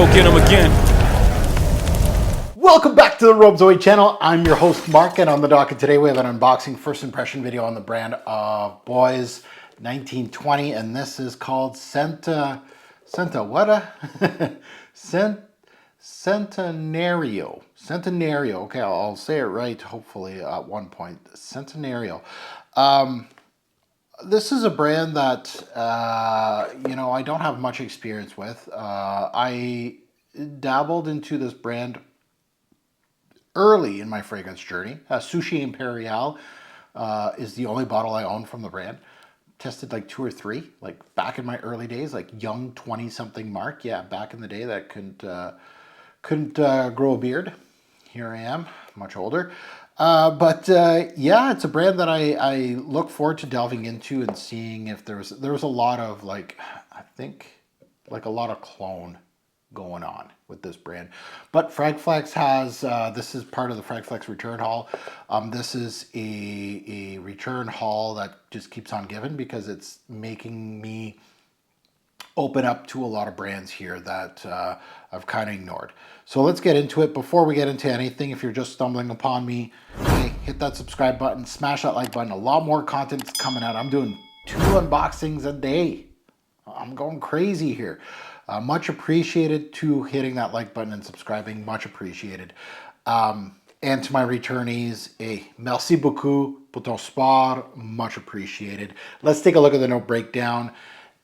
go get him again. Welcome back to the Robe Zoe channel. I'm your host Mark, and on the docket today we have an unboxing first impression video on the brand of Bois 1920, and this is called Centenario. Centenario. Okay, I'll say it right hopefully at one point. Centenario. This is a brand that I don't have much experience with. I dabbled into this brand early in my fragrance journey. Sushi Imperial is the only bottle I own from the brand. Tested like 2 or 3, like back in my early days, like young 20-something Mark. Yeah, back in the day that couldn't grow a beard. Here I am, much older. Yeah, it's a brand that I look forward to delving into and seeing if there was a lot of a lot of clone going on with this brand. But Fragflex has, this is part of the Fragflex return haul. This is a return haul that just keeps on giving because it's making me open up to a lot of brands here that I've kind of ignored. So let's get into it. Before we get into anything, if you're just stumbling upon me, hey, hit that subscribe button, smash that like button. A lot more content is coming out. I'm doing 2 unboxings a day. I'm going crazy here. Much appreciated to hitting that like button and subscribing. Much appreciated. And to my returnees, merci beaucoup pour ton support. Much appreciated. Let's take a look at the note breakdown.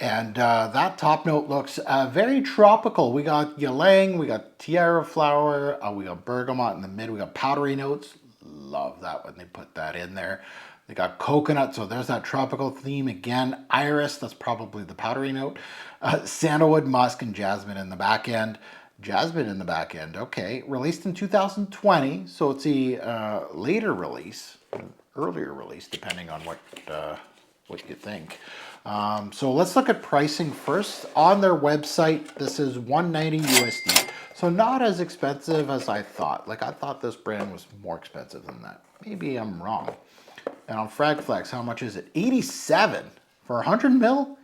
And that top note looks very tropical. We got ylang, we got TIARE flower, we got bergamot in the mid, we got powdery notes. Love that when they put that in there. They got coconut, so there's that tropical theme again. Iris, that's probably the powdery note. Sandalwood, musk, and jasmine in the back end. Jasmine in the back end, okay. Released in 2020, so it's a later release, earlier release, depending on what you think. So let's look at pricing first. On their website, this is $190 USD. So not as expensive as I thought. Like I thought this brand was more expensive than that. Maybe I'm wrong. And on Fragflex, how much is it? 87 for 100 mil?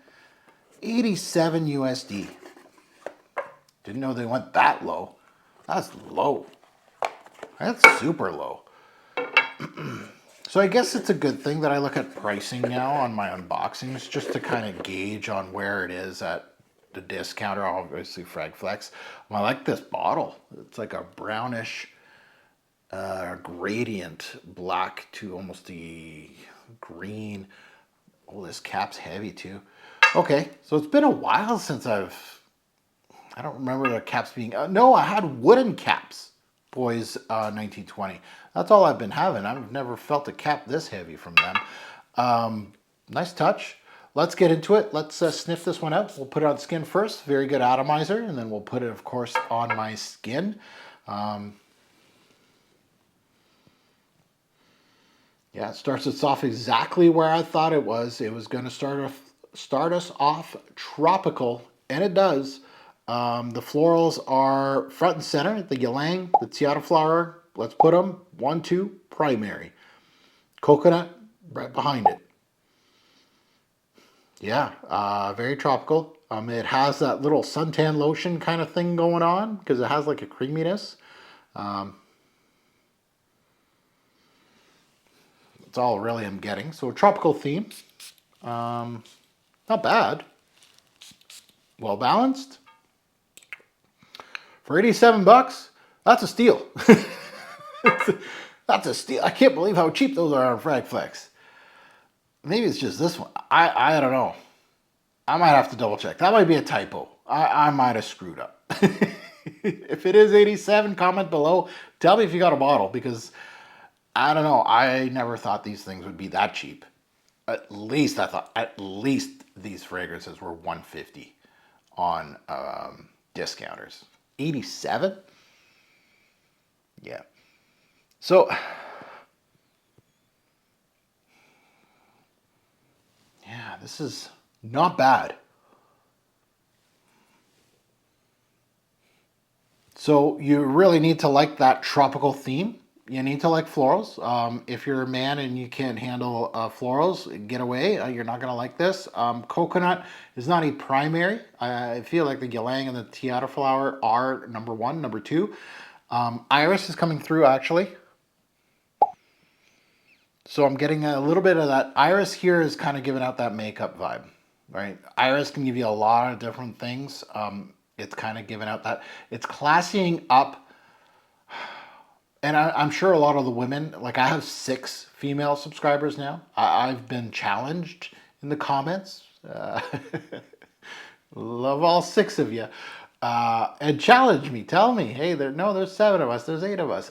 87 USD. Didn't know they went that low. That's low. That's super low. So I guess it's a good thing that I look at pricing now on my unboxings just to kind of gauge on where it is at the discounter, obviously Fragflex. Well, I like this bottle. It's like a brownish gradient black to almost the green. Oh, this cap's heavy too. Okay, so it's been a while since I don't remember the caps being, no, I had wooden caps. Bois 1920. That's all I've been having. I've never felt a cap this heavy from them. Nice touch. Let's get into it. Let's sniff this one out. We'll put it on skin first. Very good atomizer. And then we'll put it, of course, on my skin. Yeah, it starts us off exactly where I thought it was. It was going to start us off tropical, and it does. The florals are front and center. The ylang, the TIARE flower. Let's put them 1, 2, primary. Coconut right behind it. Yeah, very tropical. It has that little suntan lotion kind of thing going on because it has like a creaminess. That's all really I'm getting. So a tropical theme. Not bad. Well balanced. For 87 bucks, that's a steal. That's a steal. I can't believe how cheap those are on Fragflex. Maybe it's just this one. I don't know. I might have to double check. That might be a typo. I might have screwed up. If it is 87, comment below. Tell me if you got a bottle because I don't know. I never thought these things would be that cheap. At least I thought these fragrances were 150 on discounters. 87? Yeah. So, yeah, this is not bad. So you really need to like that tropical theme. you need to like florals. If you're a man and you can't handle florals, get away. You're not gonna like this. Coconut is not a primary. I feel like the ylang and the TIARE flower are number one. Number two, iris is coming through actually. So I'm getting a little bit of that. Iris here is kind of giving out that makeup vibe, right? Iris can give you a lot of different things. It's kind of giving out that. It's classying up. And I'm sure a lot of the women, like I have 6 female subscribers now. I've been challenged in the comments. Love all 6 of you. And challenge me. Tell me, hey, there's 7 of us. There's 8 of us.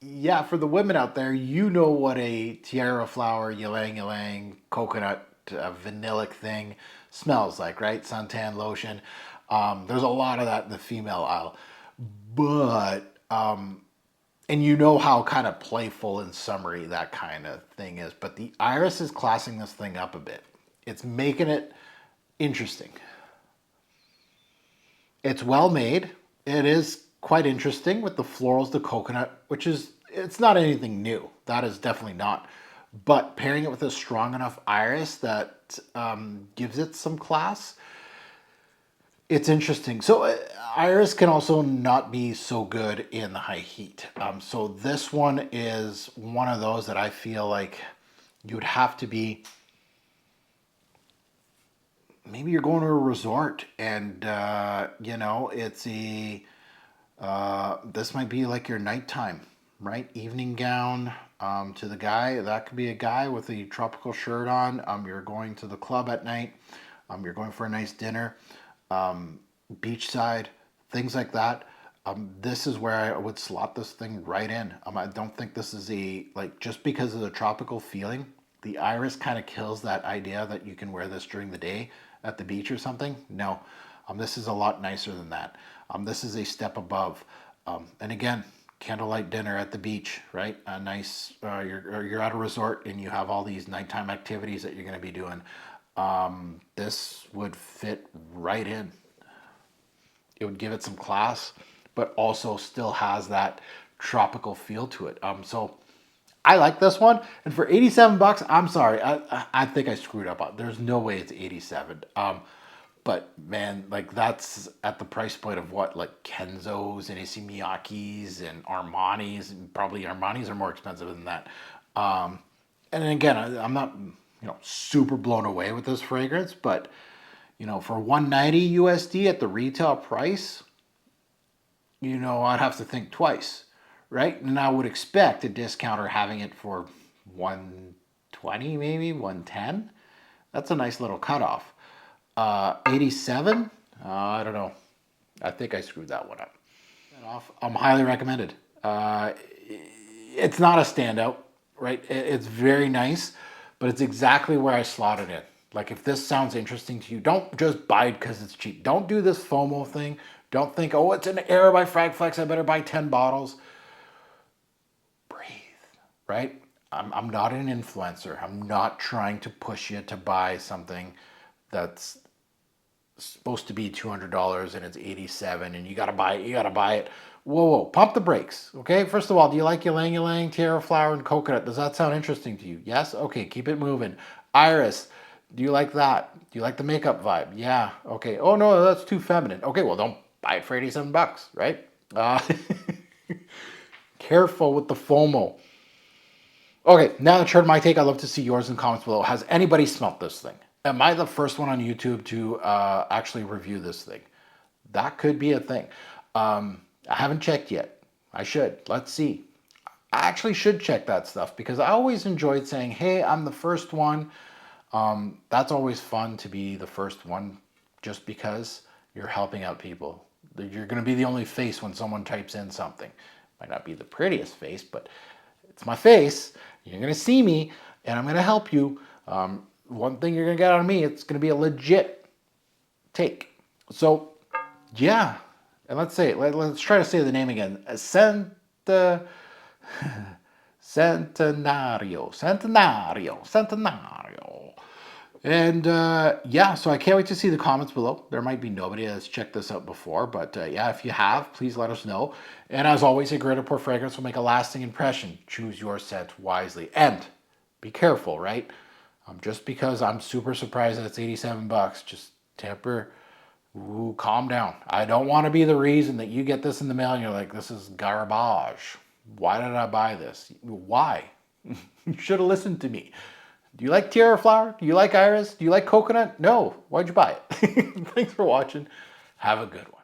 Yeah, for the women out there, you know what a tiara flower, ylang ylang, coconut, vanillic thing smells like, right? Suntan lotion. There's a lot of that in the female aisle. But, and you know how kind of playful and summery that kind of thing is. But the iris is classing this thing up a bit. It's making it interesting. It's well made. It is quite interesting with the florals, the coconut, which is, it's not anything new. That is definitely not. But pairing it with a strong enough iris that gives it some class, it's interesting. So iris can also not be so good in the high heat. So this one is one of those that I feel like you'd have to be, maybe you're going to a resort and, it's this might be like your nighttime, right? Evening gown to the guy. That could be a guy with a tropical shirt on. You're going to the club at night. You're going for a nice dinner. Beachside, things like that. This is where I would slot this thing right in. I don't think this is just because of the tropical feeling, the iris kind of kills that idea that you can wear this during the day at the beach or something. No, this is a lot nicer than that. This is a step above. And again, candlelight dinner at the beach, right? A nice, you're at a resort and you have all these nighttime activities that you're going to be doing. This would fit right in. It would give it some class, but also still has that tropical feel to it. So I like this one. And for 87 bucks, I'm sorry. I think I screwed up. There's no way it's 87. But man, like that's at the price point of what, like Kenzo's and Issey Miyake's and Armani's, and probably Armani's are more expensive than that. And again, I'm not, super blown away with this fragrance, but for 190 USD at the retail price, I'd have to think twice, right? And I would expect a discounter having it for 120, maybe 110. That's a nice little cutoff. 87, I don't know. I think I screwed that one up. Highly recommended. It's not a standout, right? It's very nice, but it's exactly where I slotted it. Like if this sounds interesting to you, don't just buy it because it's cheap. Don't do this FOMO thing. Don't think, oh, it's an error by Fragflex, I better buy 10 bottles. Breathe, right? I'm not an influencer. I'm not trying to push you to buy something that's supposed to be $200 and it's 87 and you gotta buy it. Whoa, pump the brakes, okay? First of all, do you like ylang ylang, tiara flower, and coconut? Does that sound interesting to you? Yes? Okay, keep it moving. Iris, do you like that? Do you like the makeup vibe? Yeah, okay. Oh no, that's too feminine. Okay, well don't buy it for 87 bucks, right? Careful with the FOMO. Okay, now that you've heard my take, I'd love to see yours in the comments below. Has anybody smelt this thing? Am I the first one on YouTube to actually review this thing? That could be a thing. I haven't checked yet. I should. Let's see. I actually should check that stuff because I always enjoyed saying, hey, I'm the first one. That's always fun to be the first one just because you're helping out people. You're going to be the only face when someone types in something. Might not be the prettiest face, but it's my face. You're going to see me and I'm going to help you. One thing you're going to get out of me, it's going to be a legit take. So, yeah. And let's say it. Let's try to say the name again. Centenario. And yeah, so I can't wait to see the comments below. There might be nobody that's checked this out before, but yeah, if you have, please let us know. And as always, a great to pour fragrance will make a lasting impression. Choose your scent wisely. And be careful, right? Just because I'm super surprised that it's 87 bucks, just temper, ooh, calm down. I don't want to be the reason that you get this in the mail and you're like, this is garbage. Why did I buy this? Why? You should have listened to me. Do you like tiara flower? Do you like iris? Do you like coconut? No. Why'd you buy it? Thanks for watching. Have a good one.